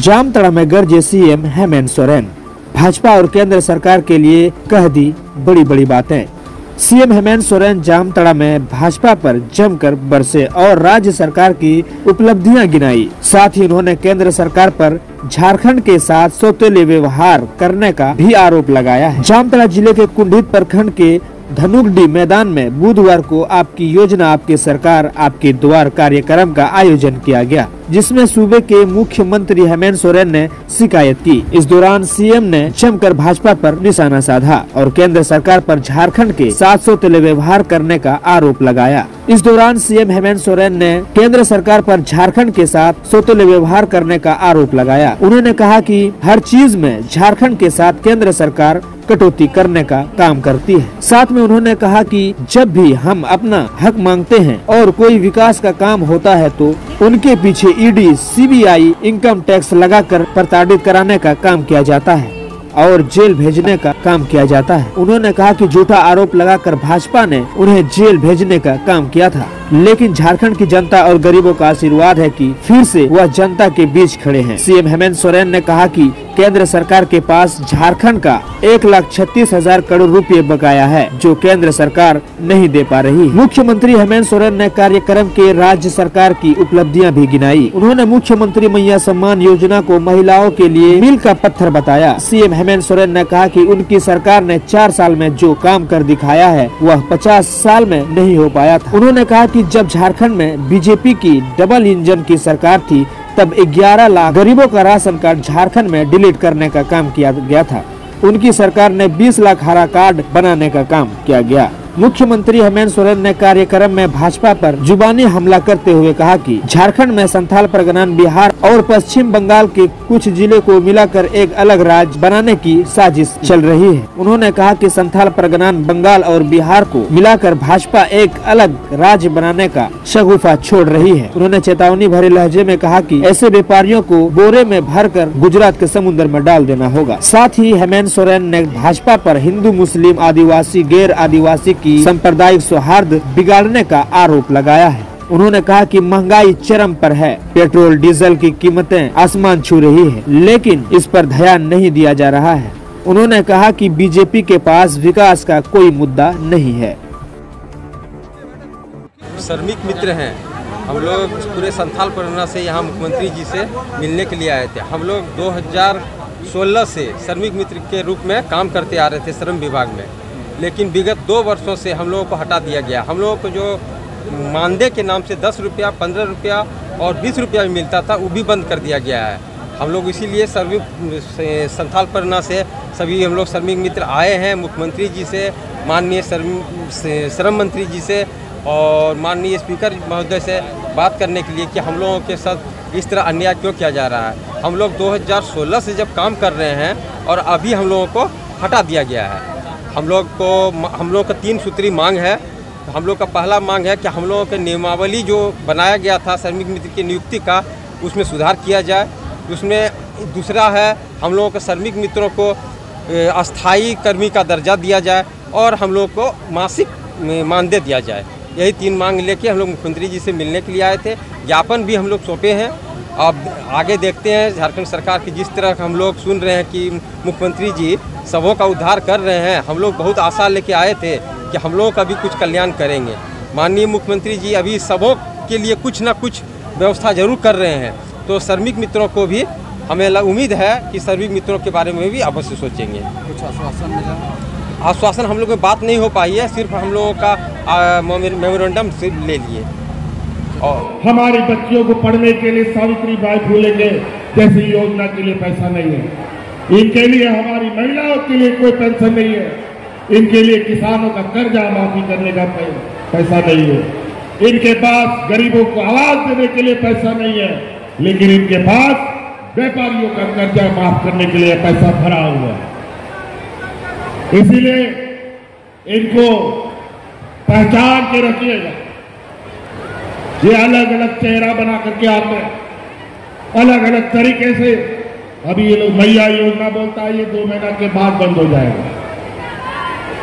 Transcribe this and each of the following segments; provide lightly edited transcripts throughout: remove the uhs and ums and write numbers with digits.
जामताड़ा में गरजे सीएम हेमंत सोरेन। भाजपा और केंद्र सरकार के लिए कह दी बड़ी बड़ी बातें। सीएम हेमंत सोरेन जामताड़ा में भाजपा पर जमकर बरसे और राज्य सरकार की उपलब्धियां गिनाई। साथ ही उन्होंने केंद्र सरकार पर झारखंड के साथ सौतेले व्यवहार करने का भी आरोप लगाया है। जामताड़ा जिले के कुंडित प्रखंड के धनुकडी मैदान में बुधवार को आपकी योजना आपकी सरकार आपके द्वार कार्यक्रम का आयोजन किया गया, जिसमें सूबे के मुख्यमंत्री हेमंत सोरेन ने शिकायत की। इस दौरान सीएम ने जमकर भाजपा पर निशाना साधा और केंद्र सरकार पर झारखंड के साथ सौतेले व्यवहार करने का आरोप लगाया। इस दौरान सीएम हेमंत सोरेन ने केंद्र सरकार पर झारखंड के साथ सौतेले व्यवहार करने का आरोप लगाया। उन्होंने कहा कि हर चीज में झारखंड के साथ केंद्र सरकार कटौती करने का काम करती है। साथ में उन्होंने कहा कि जब भी हम अपना हक मांगते हैं और कोई विकास का काम होता है तो उनके पीछे ईडी, सीबीआई, इनकम टैक्स लगाकर प्रताड़ित कराने का काम किया जाता है और जेल भेजने का काम किया जाता है। उन्होंने कहा कि झूठा आरोप लगाकर भाजपा ने उन्हें जेल भेजने का काम किया था, लेकिन झारखंड की जनता और गरीबों का आशीर्वाद है कि फिर से वह जनता के बीच खड़े हैं। सीएम हेमंत सोरेन ने कहा कि केंद्र सरकार के पास झारखंड का 1,36,000 करोड़ रुपए बकाया है, जो केंद्र सरकार नहीं दे पा रही। मुख्यमंत्री हेमंत सोरेन ने कार्यक्रम के राज्य सरकार की उपलब्धियां भी गिनाई। उन्होंने मुख्यमंत्री मैया सम्मान योजना को महिलाओं के लिए मील का पत्थर बताया। सीएम हेमंत सोरेन ने कहा कि उनकी सरकार ने 4 साल में जो काम कर दिखाया है वह 50 साल में नहीं हो पाया था। उन्होंने कहा कि जब झारखंड में बीजेपी की डबल इंजन की सरकार थी तब 11 लाख गरीबों का राशन कार्ड झारखंड में डिलीट करने का काम किया गया था। उनकी सरकार ने 20 लाख हरा कार्ड बनाने का काम किया गया। मुख्यमंत्री हेमंत सोरेन ने कार्यक्रम में भाजपा पर जुबानी हमला करते हुए कहा कि झारखंड में संथाल परगनान, बिहार और पश्चिम बंगाल के कुछ जिले को मिलाकर एक अलग राज्य बनाने की साजिश चल रही है। उन्होंने कहा कि संथाल परगनान, बंगाल और बिहार को मिलाकर भाजपा एक अलग राज्य बनाने का शगुफा छोड़ रही है। उन्होंने चेतावनी भरे लहजे में कहा कि ऐसे व्यापारियों को बोरे में भरकर गुजरात के समुद्र में डाल देना होगा। साथ ही हेमंत सोरेन ने भाजपा पर हिंदू, मुस्लिम, आदिवासी, गैर आदिवासी की सांप्रदायिक सौहार्द बिगाड़ने का आरोप लगाया है। उन्होंने कहा कि महंगाई चरम पर है, पेट्रोल डीजल की कीमतें आसमान छू रही है, लेकिन इस पर ध्यान नहीं दिया जा रहा है। उन्होंने कहा कि बीजेपी के पास विकास का कोई मुद्दा नहीं है। श्रमिक मित्र हैं, हम लोग पूरे संथाल परगना से यहाँ मुख्यमंत्री जी से मिलने के लिए आए थे। हम लोग 2016 से श्रमिक मित्र के रूप में काम करते आ रहे थे श्रम विभाग में, लेकिन विगत 2 वर्षों से हम लोगों को हटा दिया गया। हम लोगों को जो मानदेय के नाम से 10 रुपया, 15 रुपया और 20 रुपया भी मिलता था, वो भी बंद कर दिया गया है। हम लोग इसीलिए संथाल परगना से सभी हम लोग श्रमिक मित्र आए हैं मुख्यमंत्री जी से, माननीय श्रम मंत्री जी से और माननीय स्पीकर महोदय से बात करने के लिए कि हम लोगों के साथ इस तरह अन्याय क्यों किया जा रहा है। हम लोग 2016 से जब काम कर रहे हैं और अभी हम लोगों को हटा दिया गया है। हम लोग का 3 सूत्री मांग है। हम लोग का पहला मांग है कि हम लोगों के नियमावली जो बनाया गया था श्रमिक मित्र की नियुक्ति का, उसमें सुधार किया जाए। उसमें दूसरा है हम लोगों के श्रमिक मित्रों को अस्थाई कर्मी का दर्जा दिया जाए और हम लोग को मासिक मानदेय दिया जाए। यही 3 मांग लेके हम लोग मुख्यमंत्री जी से मिलने के लिए आए थे। ज्ञापन भी हम लोग सौंपे हैं। अब आगे देखते हैं झारखंड सरकार की जिस तरह हम लोग सुन रहे हैं कि मुख्यमंत्री जी सबों का उद्धार कर रहे हैं। हम लोग बहुत आशा लेके आए थे कि हम लोगों का भी कुछ कल्याण करेंगे। माननीय मुख्यमंत्री जी अभी सबों के लिए कुछ ना कुछ व्यवस्था जरूर कर रहे हैं, तो श्रमिक मित्रों को भी हमें उम्मीद है कि श्रमिक मित्रों के बारे में भी अवश्य सोचेंगे। कुछ आश्वासन मिला? आश्वासन हम लोग में बात नहीं हो पाई है, सिर्फ हम लोगों का मेमोरेंडम सिर्फ ले लिए। और हमारी बच्चियों को पढ़ने के लिए सावित्रीबाई फुले के जैसी योजना के लिए पैसा नहीं है। इनके लिए हमारी महिलाओं के लिए कोई पेंशन नहीं है। इनके लिए किसानों का कर्जा माफी करने का पैसा नहीं है। इनके पास गरीबों को आवाज देने के लिए पैसा नहीं है, लेकिन इनके पास व्यापारियों का कर्जा माफ करने के लिए पैसा भरा हुआ है। इसीलिए इनको पहचान के रखिएगा। ये अलग अलग चेहरा बना करके आते हैं, अलग अलग तरीके से। अभी ये लोग मैया योजना बोलता है, ये 2 महीना के बाद बंद हो जाएगा।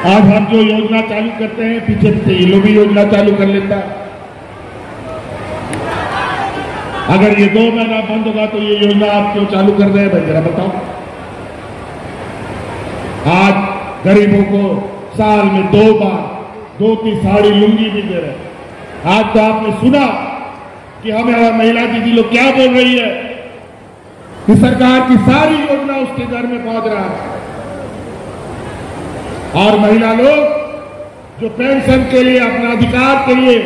आज हम जो योजना चालू करते हैं, पीछे पीछे ये लोग भी योजना चालू कर लेता है। अगर ये 2 महीना बंद होगा तो ये योजना आप क्यों चालू कर रहे हैं भाई, जरा बताओ। आज गरीबों को साल में 2 बार 2 की साड़ी लुंगी भी दे रहे। आज तो आपने सुना कि हमें महिला दीदी लोग क्या बोल रही है कि सरकार की सारी योजना उसके घर में पहुंच रहा है। और महिला लोग जो पेंशन के लिए, अपना अधिकार के लिए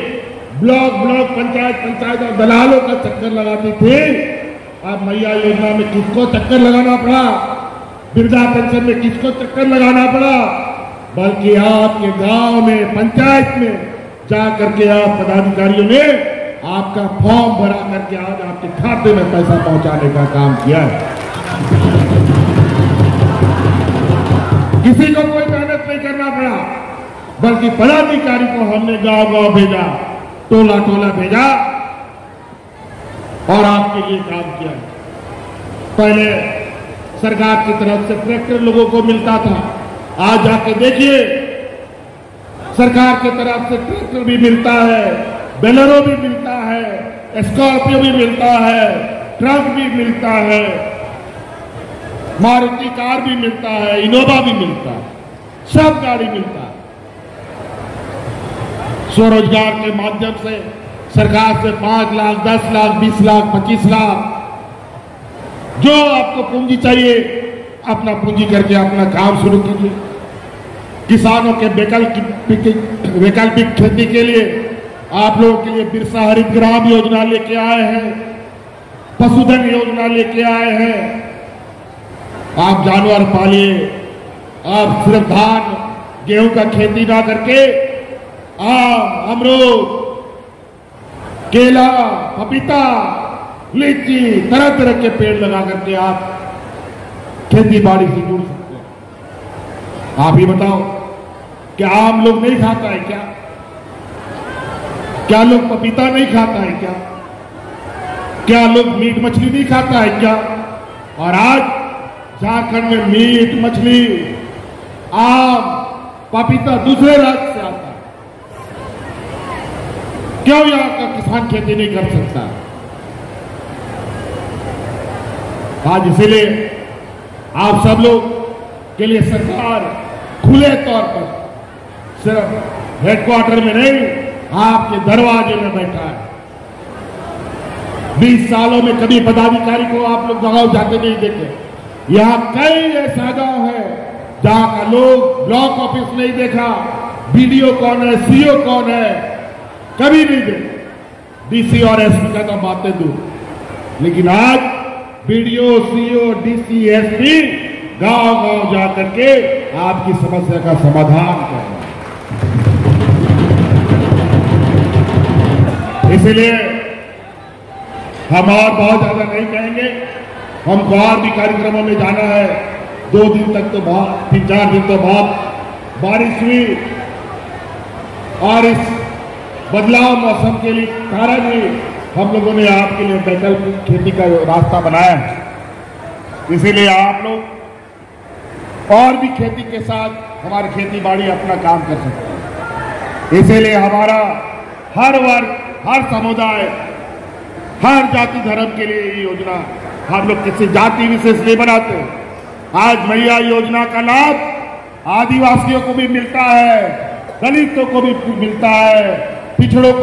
ब्लॉक पंचायत और दलालों का चक्कर लगाती थी, अब मैया योजना में किसको चक्कर लगाना पड़ा, वृद्धा पेंशन में किसको चक्कर लगाना पड़ा, बल्कि आपके गांव में, पंचायत में जा करके आप पदाधिकारियों ने आपका फॉर्म भरा करके आज आपके खाते में पैसा पहुंचाने का काम किया है। किसी को कोई मेहनत नहीं करना पड़ा, बल्कि पदाधिकारी को हमने गांव भेजा, टोला भेजा और आपके लिए काम किया। पहले सरकार की तरफ से ट्रैक्टर लोगों को मिलता था, आज जाके देखिए सरकार की तरफ से ट्रैक्टर भी मिलता है, बेलेरो भी मिलता है, स्कॉर्पियो भी मिलता है, ट्रक भी मिलता है, मारुति कार भी मिलता है, इनोवा भी मिलता है, सब गाड़ी मिलता है। स्वरोजगार के माध्यम से सरकार से 5 लाख, 10 लाख, 20 लाख, 25 लाख जो आपको पूंजी चाहिए, अपना पूंजी करके अपना काम शुरू कीजिए। किसानों के वैकल्पिक खेती के लिए आप लोगों के लिए बिरसा हरित ग्राम योजना लेके आए हैं, पशुधन योजना लेके आए हैं। आप जानवर पालिए, आप सिर्फ धान गेहूं का खेती ना करके आम, अमरूद, केला, पपीता, लीची, तरह तरह के पेड़ लगा करके आप खेती बाड़ी से जुड़ सकते हैं। आप ही बताओ, क्या आम लोग नहीं खाता है क्या? क्या लोग पपीता नहीं खाता है क्या? क्या लोग मीट मछली नहीं खाता है क्या? और आज झारखंड में मीट मछली, आम, पपीता दूसरे राज्य से आता है। क्यों यहां का किसान खेती नहीं कर सकता? आज इसीलिए आप सब लोग के लिए सरकार खुले तौर पर सिर्फ हेडक्वार्टर में नहीं, आपके दरवाजे में बैठा है। 20 सालों में कभी पदाधिकारी को आप लोग गांव जाते नहीं देखे। यहां कई ऐसा गांव है जहां का लोग ब्लॉक ऑफिस नहीं देखा, बीडीओ कौन है, सीओ कौन है, कभी नहीं देखा। डीसी और एसपी का तो बातें दूर, लेकिन आज बीडीओ, सीओ, डीसी, एसपी गांव जाकर के आपकी समस्या का समाधान कर रहे हैं। इसलिए हम और बहुत ज्यादा नहीं कहेंगे, हमको और भी कार्यक्रमों में जाना है। 2 दिन तक तो बहुत, 3-4 दिन तो बहुत बारिश हुई और इस बदलाव मौसम के लिए कारण ही हम लोगों ने आपके लिए वैकल्पिक खेती का रास्ता बनाया है। इसीलिए आप लोग और भी खेती के साथ हमारी खेती बाड़ी अपना काम कर सकते हैं। इसीलिए हमारा हर वर्ग, हर समुदाय, हर जाति धर्म के लिए ये योजना, हम लोग किसी जाति विशेष नहीं बनाते। आज मैया योजना का लाभ आदिवासियों को भी मिलता है, दलितों को भी मिलता है, पिछड़ों को